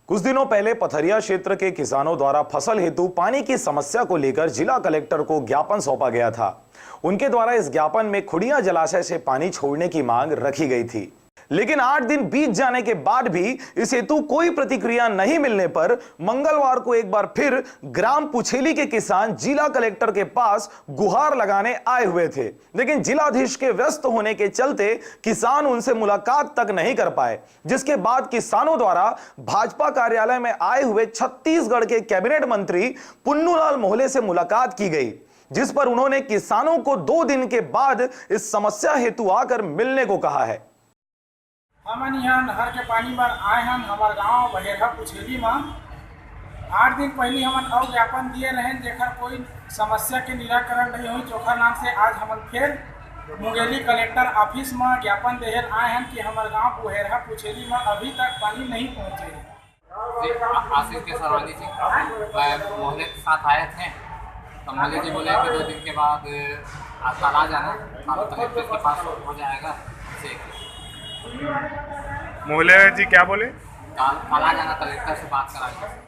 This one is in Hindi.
कुछ दिनों पहले पथरिया क्षेत्र के किसानों द्वारा फसल हेतु पानी की समस्या को लेकर जिला कलेक्टर को ज्ञापन सौंपा गया था। उनके द्वारा इस ज्ञापन में खुड़िया जलाशय से पानी छोड़ने की मांग रखी गई थी, लेकिन 8 दिन बीत जाने के बाद भी इस हेतु कोई प्रतिक्रिया नहीं मिलने पर मंगलवार को एक बार फिर ग्राम पुछेली के किसान जिला कलेक्टर के पास गुहार लगाने आए हुए थे, लेकिन जिलाधीश के व्यस्त होने के चलते किसान उनसे मुलाकात तक नहीं कर पाए, जिसके बाद किसानों द्वारा भाजपा कार्यालय में आए हुए छत्तीसगढ़ के कैबिनेट मंत्री पुन्नूलाल मोहले से मुलाकात की गई, जिस पर उन्होंने किसानों को 2 दिन के बाद इस समस्या हेतु आकर मिलने को कहा है। हमन यहाँ नहर के पानी बर आए हैं। हमार गांव बहेरा पुछेली में 8 दिन पहले हमन और ज्ञापन दिए रहे, जेकर कोई समस्या के निराकरण नहीं हुई। चोखा नाम से आज हमन फिर मुंगेली कलेक्टर ऑफिस में ज्ञापन दे आए हैं कि हमारे गांव बहेरा पुछेली में अभी तक पानी नहीं पहुँचे। आशीष के सरवानी जी मोहल्ले के साथ आए थे, तो मोहल्ले जी बोले कि 2 दिन के बाद कल आ जाना, कलेक्टर के पास हो जाएगा। मोहल्ले जी क्या बोले? कल आ जाना, कलेक्टर से बात कराएंगे।